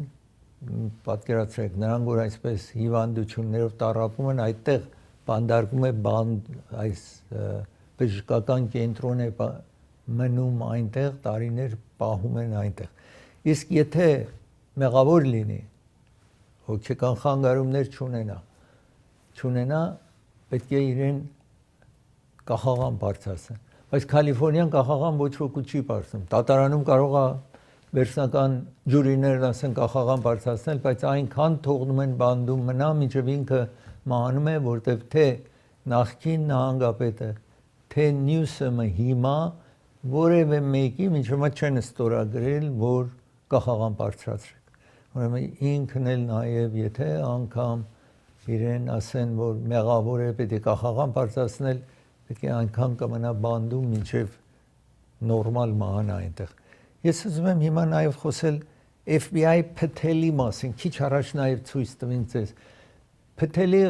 Speaker 1: պատկերացրեք, նրանք որ այսպես հիվանդություններով տառապում են, այդտեղ բանդարկում է այս բժշկական կենտրոն է մնում այնտեղ, տարիներ պահում են այնտեղ։ Իսկ եթե մեղավոր լինի, հոգեկան խանգարումներ չունենա, պետք է իրեն կախաղան բարձրացնեն, բայց Կալիֆոռնիան կախաղան ոչ ոքի չի բարձրացնում, դատարանում կարող է վերջնական ջուրիներն ասեն կախաղան բարձրացնել, բայց այնքան թողնում են բանդում մնա, մինչև ինքը մահանում է, որտեղ թե նախկին նահանգապետը, թե Նյուսեմը հիմա որևէ մեկի մինչև չեն ստորագրել, որ կախաղան բարձրացրեք։ Ուրեմն ինքն էլ նաև եթե անգամ իրեն ասեն, որ մեղավոր է, պետք է կախաղան բարձրացնել, պետք է այնքան կմնա բանդում, մինչև նորմալ մահանա այնտեղ։ Ես ուզում եմ հիմա նաև խոսել FBI Փթելի մասին, քիչ առաջ նաև ցույց տվին ձեզ։ Փթելի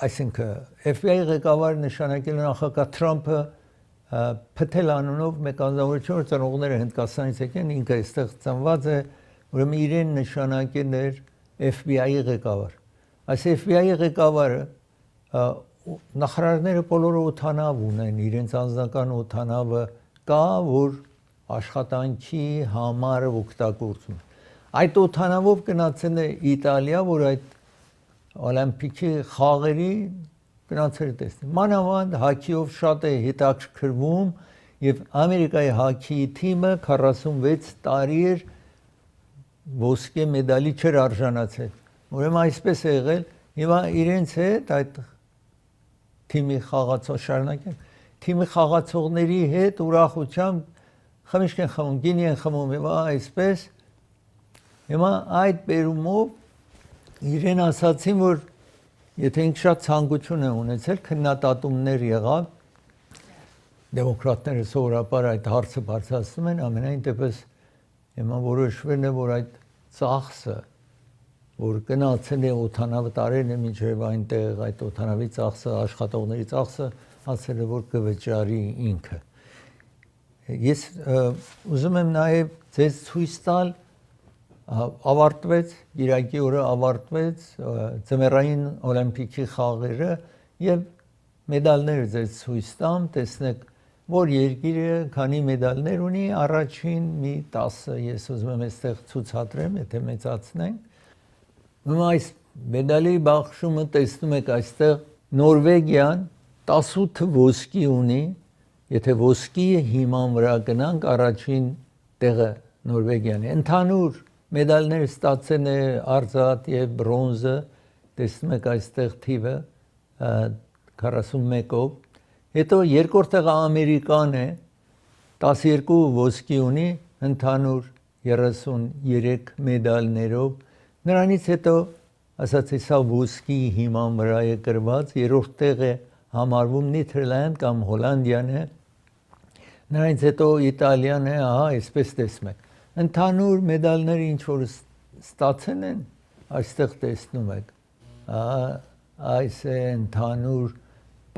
Speaker 1: այսինքն FBI ղեկավարը նշանակել է նախագահ Թրամփը Փթել անունով մեկ անձնավորություն, որ ծնողները Հնդկաստանից եկեն, ինքը այստեղ ծնված է, ուրեմն իրեն նշանակել էր FBI ղեկավար։ Այս FBI ղեկավարը նախարարները բոլորը օթանավ ունեն, իրենց անձնական օթանավը կա, որ աշխատանքի համար օգտագործում։ Այդ օթանավով գնացել է Իտալիա, որ այդ օլիմպիքի խաղերի գնացել է տեսնել։ Մանավանդ հակիով շատ է հետաքրքրվում եւ Ամերիկայի հակի թիմը 46 տարի էր ոսկե մեդալի չէր արժանացել։ Ուրեմն այսպես է եղել, հիմա իրենց հետ այդ թիմի խաղացող շարունակեն, թիմի խաղացողների հետ ուրախությամբ խմիչք են խմում, գինի են խմում եւ այսպես հիմա այդ բերումով իրեն ասացին, որ եթե ինքը շատ ցանկություն է ունեցել, քննադատումներ եղավ, դեմոկրատները սովորաբար այդ հարցը բարձրացնում են, ամենայն դեպս հիմա որոշվել է, որ այդ ծախսը, որ գնացել է օդանավը տարել է մինչև այնտեղ այդ օդանավի ծախսը, աշխատողների ծախսը ասել է, որ կվճարի ինքը։ Ես ուզում եմ նաև ձեզ ցույց տալ, ավարտվեց, Կիրակի օրը ավարտվեց ձմեռային օլիմպիքի խաղերը եւ մեդալներ ձեզ ցույց տամ, տեսնեք, որ երկիրը քանի մեդալներ ունի, առաջին մի 10-ը ես ուզում եմ այստեղ ցուցադրեմ, եթե մեծացնենք։ Ուրեմն այս մեդալի բաշխումը տեսնում եք այստեղ Նորվեգիան 18 ոսկի ունի, եթե ոսկի հիման վրա գնանք, առաջին տեղը Նորվեգիան է։ Ընդհանուր մեդալներ ստացել է արծաթ եւ բրոնզը, տեսնում եք այստեղ թիվը 41-ով։ Հետո երկրորդ տեղը Ամերիկան է, 12 ոսկի ունի, ընդհանուր 33 մեդալներով։ Նրանից հետո, ասացի, սա ոսկի հիման վրա է գրված, երրորդ տեղը համարվում Նիդերլանդ կամ Հոլանդիան է, նրանից հետո Իտալիան է, ահա, այսպես տեսնում եք։ Ընդհանուր մեդալները ինչ որ ստացել են, այստեղ տեսնում եք։ Այս է ընդհանուր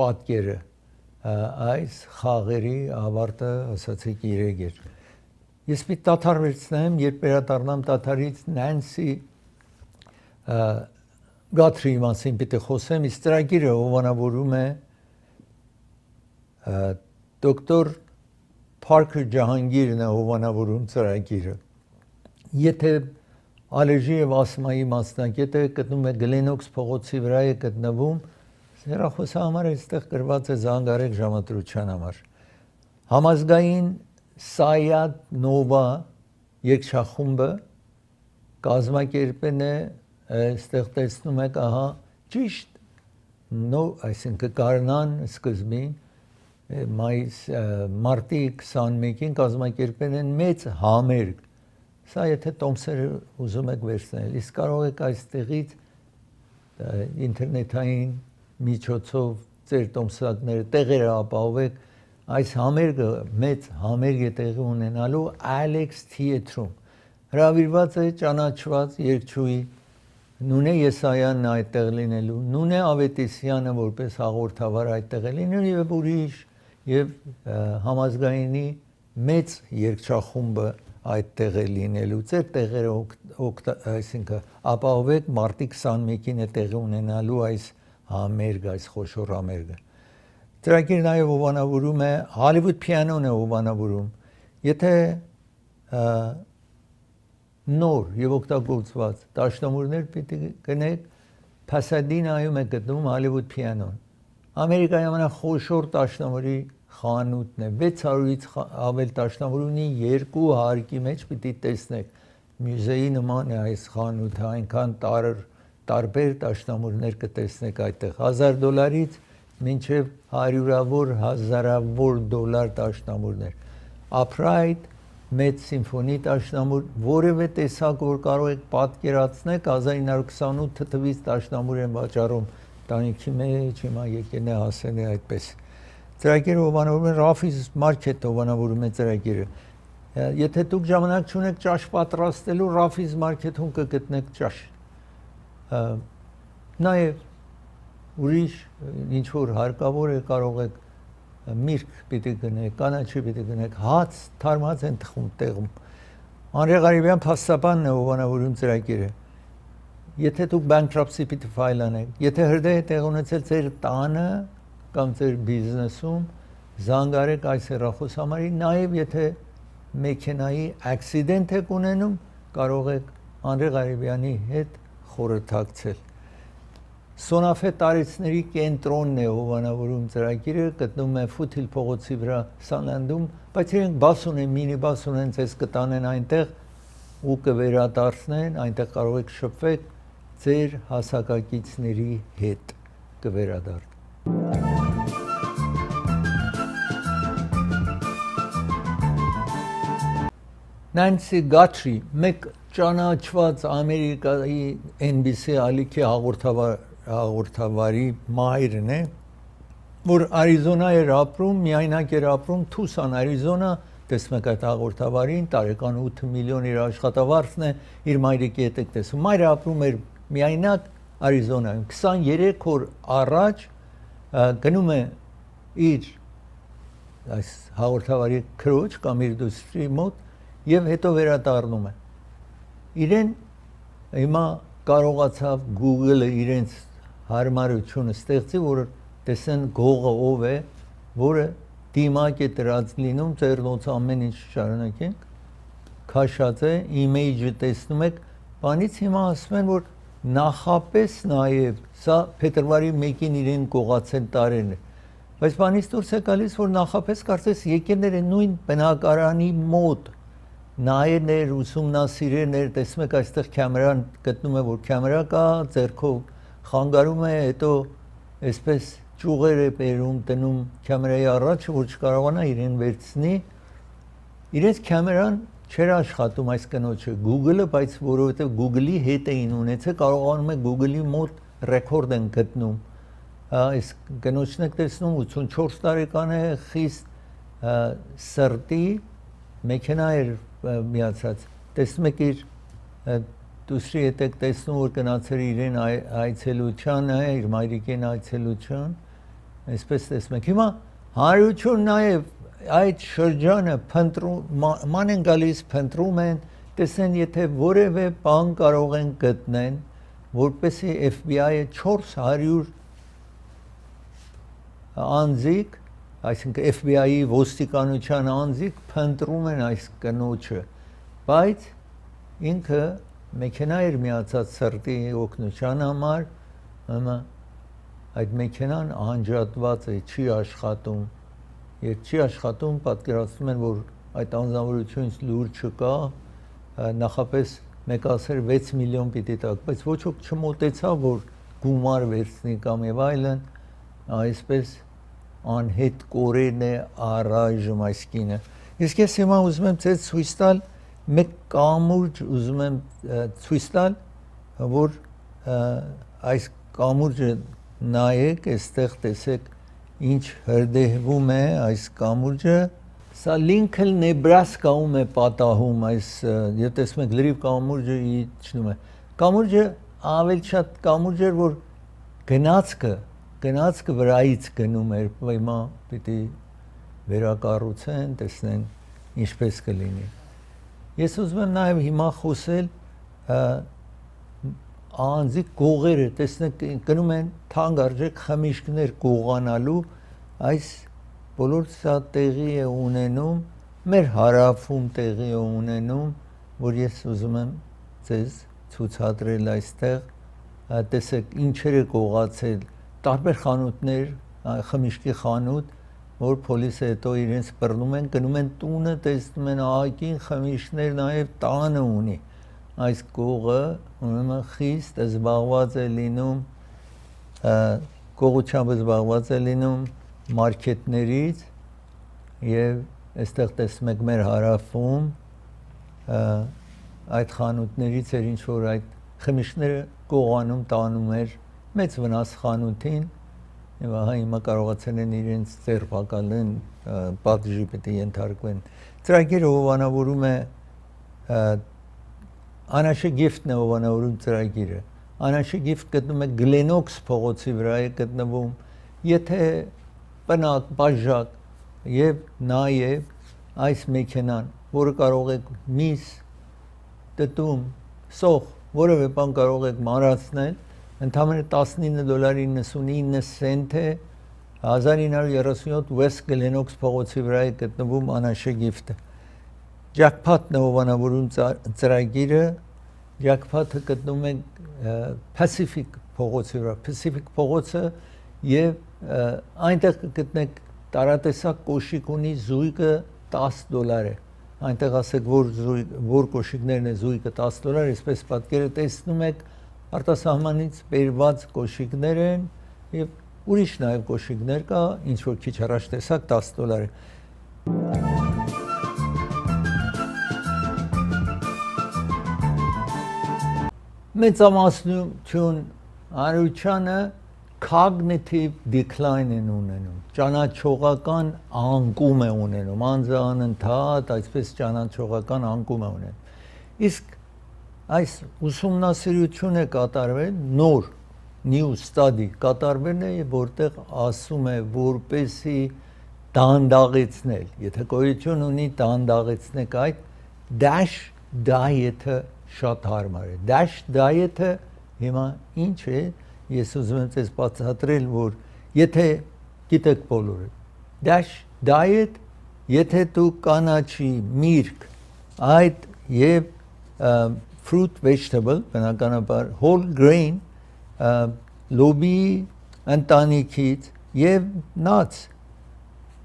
Speaker 1: պատկերը, այս խաղերի ավարտը, ասացիք, 3 էր։ Ես մի դադար վերցնեմ, երբ վերադառնամ դադարից Նանսի Գաթրիի մասին պիտի խոսեմ, իսկ ծրագիրը հովանավորում է դոկտոր Փարքեր Ջահանգիրն է հովանավորում ծրագիրը։ Եթե ալերգի եւ ասմայի մասնակետը գտնում է Գլենոքս փողոցի վրա է գտնվում, հեռախոսահամարը այստեղ գրված է զանգարեք ժամադրության համար։ Համազգային Սայադ Նովա երգչախումբը կազմակերպել է, այստեղ տեսնում եք, ահա, ճիշտ այսինքն գարնան սկզբին մարտի 21-ին կազմակերպել են մեծ համերգ։ Սա եթե տոմսերը ուզում եք վերցնել, իսկ կարող եք այստեղից ինտերնետային միջոցով ձեր տոմսակները տեղերը ապահովեք, այս համերգը մեծ համերգ է տեղի ունենալու Alex Theatre-ում։ Հրավիրված է ճանաչված երգչուհի Նունե Եսայանն այդտեղ լինելու, Նունե Ավետիսյանը որպես հաղորդավար այդտեղ է լինելու եւ ուրիշ եւ համազգայինի մեծ երգչախումբը այդտեղ է լինելու։ Ձեր տեղերը այսինքն ապահովեք մարտի 21-ին է տեղի ունենալու այս համերգը, այս խոշոր համերգը։ Ծրագիրը նաև հովանավորում է Hollywood Piano-ն է հովանավորում։ Եթե նոր եւ օգտագործված դաշնամուրներ պիտի գնեք, Pasadena-ում է գտնվում Hollywood Piano-ն։ Ամերիկայի ամենախոշոր դաշնամուրի խանութն է, 600-ից ավել դաշնամուր ունի, 2 հարկի մեջ պիտի տեսնեք։ Մյուզեի նման է այս խանութը, այնքան տարբեր դաշնամուրներ կտեսնեք այդտեղ, $1000-ից մինչև հարյուրավոր, հազարավոր դոլար դաշնամուրներ։ Upright մեծ սիմֆոնի դաշնամուր, որևէ տեսակ, որ կարող եք պատկերացնեք, 1928 թվականից դաշնամուր են վաճառում տանիքի մեջ, հիմա եկել է հասել է այդպես։ Ծրագիրը հովանավորում է Raffi's Market հովանավորում է ծրագիրը։ Եթե դուք ժամանակ չունեք ճաշ պատրաստելու, Raffi's Market-ում կգտնեք ճաշ։ Նաև ուրիշ ինչ որ հարկավոր է, կարող եք միրգ պիտի գնեք, կանաչի պիտի գնեք, հաց, թարմած են թխում տեղում։ Անրե Ղարիբյան փաստաբանն է հովանավորում ծրագիրը։ Եթե դուք bankruptcy պիտի ֆայլ անեք, եթե հրդեհ է տեղ ունեցել ձեր տանը կամ ձեր բիզնեսում, զանգարեք այս հեռախոսահամարին, նաև եթե մեքենայի accident եք ունենում, կարող եք Անրե Ղարիբյանի հետ խորհրդակցել։ Սոնաֆե տարիցների կենտրոնն է հովանավորում ծրագիրը, գտնվում է Ֆութիլ փողոցի վրա Սանլանդում, բայց իրենք բաս ունեն, մինի բաս ունեն, ձեզ կտանեն այնտեղ ու կվերադարձնեն, այնտեղ կարող եք շփվել ձեր հասակակիցների հետ կվերադառնան։ Նանսի Գաթրի, մեկ ճանաչված Ամերիկայի NBC ալիքի հաղորդավարի մայրն է, որ Արիզոնա էր ապրում, միայնակ էր ապրում, Թուսան, Արիզոնա, տեսնում եք այդ հաղորդավարին, տարեկան 8 միլիոն իր աշխատավարձն է, իր մայրիկի հետ եք տեսնում։ Մայրը ապրում էր միայնակ Արիզոնայում։ 23 օր առաջ գնում է իր այս հաղորդավարի քրոջ կամ իր դուստրի մոտ եւ հետո վերադառնում է։ Իրեն հիմա կարողացավ Google-ը իրենց հարմարությունը ստեղծի, որ տեսեն գողը ով է, որը դիմակ է դրած լինում, ձեռնոց ամեն ինչ շարունակենք, քաշած է, image-ը տեսնում եք, բանից հիմա ասում են, որ նախապես նաև սա փետրվարի 1-ին իրեն գողացել տարեն է, բայց բանից դուրս է գալիս, որ նախապես կարծես եկել էր նույն բնակարանի մոտ, նայել էր, ուսումնասիրել էր, տեսնում եք այստեղ կամերան գտնում է, որ կամերա կա, ձեռքով խանգարում է, հետո այսպես ճյուղեր է բերում, դնում կամերայի առաջ, որ չկարողանա իրեն վերցնի, իրենց կամերան չէր աշխատում այս կնոջը Google-ը, բայց որովհետև Google-ի հետ էին ունեցել, կարողանում է Google-ի մոտ ռեկորդ են գտնում։ Այս կնոջն եք տեսնում 84 տարեկան է, խիստ սրտի մեքենա էր միացած։ Տեսնում եք իր դուստրի հետ եք տեսնում, որ գնացել իրեն այցելության, իր մայրիկին այցելության, այսպես տեսնում եք։ Հիմա հանրություն նաև այդ շրջանը ման են գալիս, փնտրում են, տեսնեն, եթե որևէ բան կարող են գտնեն, որպեսզի FBI-ը 400 անձիկ, այսինքն FBI-ի ոստիկանության անձիկ փնտրում են այս կնոջը, բայց ինքը մեքենա էր միացած սրտի օգնության համար, այդ մեքենան անջատված է, չի աշխատում, երբ չի աշխատում, պատկերացնում են, որ այդ անձնավորությունից լուր չկա, նախապես մեկ ասեր 6 միլիոն պիտի տակ, բայց ոչ ոք չմոտեցավ, որ գումար վերցնի կամ եւ այլն, այսպես անհետ կորեն է առայժմ այս կինը։ Իսկ ես հիմա ուզում եմ ձեզ ցույց տալ մեկ կամուրջ, ուզում եմ ցույց տալ, որ այս կամուրջը նայեք, այստեղ տեսեք ինչ հրդեհվում է այս կամուրջը, սա Լինքոն Նեբրասկայում է պատահում, այս եւ տեսնում եք լրիվ կամուրջը իջնում է։ Կամուրջը ավելի շատ կամուրջ էր, որ գնացքը վրայից գնում էր, հիմա պիտի վերակառուցեն, տեսնեն ինչպես կլինի։ Ես ուզում եմ նաեւ հիմա խոսել անձի գողերը, տեսնեք գնում են թանկարժեք խմիչքներ գողանալու, այս բոլոր սա տեղի է ունենում, մեր հարավում տեղի է ունենում, որ ես ուզում եմ ձեզ ցուցադրել այստեղ, տեսեք ինչեր է գողացել, տարբեր խանութներ, խմիչքի խանութ, որ փոլիսը հետո իրենց բռնում են, գնում են տունը, տեսնում են ահագին խմիչքներ նաև տանը ունի, այս գողը ուրեմն խիստ զբաղված է լինում, գողությամբ զբաղված է լինում մարքետներից եւ այստեղ տեսնում եք մեր հարավում այդ խանութներից էր ինչ որ այդ խմիչքները գողանում տանում էր մեծ վնաս խանութին եւ ահա հիմա կարողացել են իրենց ձերբակալեն պատժի պետք է ենթարկվեն ծրագիրը հովանավորում է Անաշե գիֆտն է հովանավորում ծրագիրը Անաշե գիֆտ գտնում է Գլենոքս փողոցի վրա է գտնվում եթե բնակ բաժակ եւ նաեւ այս մեքենան որը կարող եք միս տտում սոխ որևէ բան կարող եք մարացնել ընդամենը $19.99 սենտ է 1937 West Glennox փողոցի վրա է գտնվում Անաշե գիֆտը Jackpot-ն հովանավորում ծրագիրը Jackpot-ը գտնվում է Pacific փողոցի վրա Pacific փողոցը եւ այնտեղ գտնեք տարատեսակ կոշիկ ունի զույգը $10 է այնտեղ ասեք որ կոշիկներն է զույգը $10 այսպես պատկերը տեսնում եք արտասահմանից բերված կոշիկներ են եւ ուրիշ նաեւ կոշիկներ կա ինչ որ քիչ առաջ տեսակ $10 է մեծամասնություն հանրությանը cognitive decline են ունենում, ճանաչողական անկում է ունենում, անձը անընդհատ այսպես ճանաչողական անկում է ունենում։ Իսկ այս ուսումնասիրությունը կատարվել նոր new study կատարվել է, որտեղ ասում է, որպեսի դանդաղեցնել, եթե գոյություն ունի դանդաղեցնեք այդ DASH diet-ը շատ հարմար է։ DASH diet-ը հիմա ինչ է, ես ուզում եմ ձեզ բացատրել, որ եթե գիտեք բոլորը, DASH diet, եթե դու կանաչի, միրգ, այդ եւ fruit vegetable, բնականաբար whole grain, լոբի ընտանիքից եւ nuts,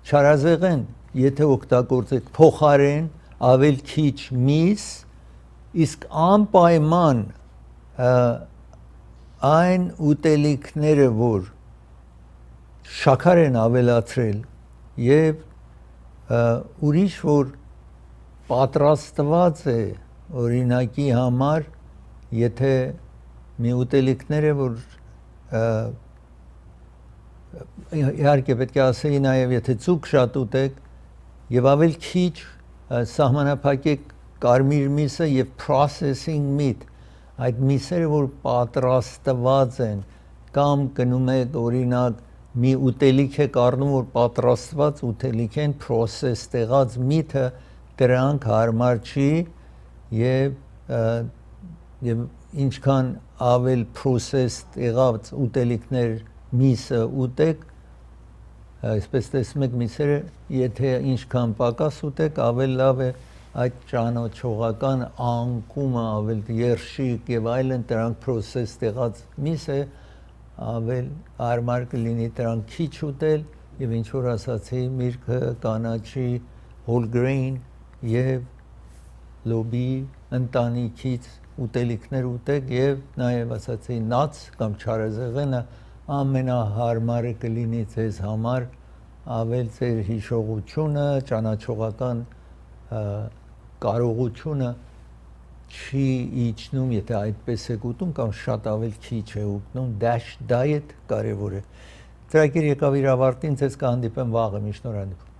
Speaker 1: չարազեղեն, եթե օգտագործեք փոխարեն ավել քիչ միս, իսկ անպայման այն ուտելիքները, որ շաքար են ավելացրել եւ ուրիշ որ պատրաստված է օրինակի համար, եթե մի ուտելիքները, որ իհարկե պետք է ասեի նաեւ եթե ցուկ շատ ուտեք եւ ավել քիչ սահմանափակեք կարմիր միսը եւ processing meat, այդ միսերը, որ պատրաստված են, կամ գնում եք օրինակ մի ուտելիք եք առնում, որ պատրաստված ուտելիք են, process տեղած միտը դրանք հարմար չի եւ ինչքան ավել process տեղած ուտելիքներ միսը ուտեք, այսպես տեսնում եք միսերը, եթե ինչքան պակաս ուտեք, ավել լավ է այդ ճանաչողական անկումը ավել երշիկ եւ այլն դրանք process տեղած միսը ավել հարմար կլինի դրանք քիչ ուտել եւ ինչ որ ասացի միրգը կանաչի whole grain եւ լոբի ընտանիքից ուտելիքներ ուտեք եւ նաեւ ասացի nuts կամ չարազեղենը ամենահարմարը կլինի ձեզ համար ավել ձեր հիշողությունը ճանաչողական կարողությունը չի իջնում, եթե այդպես եք ուտում կամ շատ ավել քիչ է ուտնում, DASH diet կարևոր է։ Ծրագիր եկավ իր ավարտին, ձեզ կհանդիպեմ վաղը, մի շնորհանդիպում։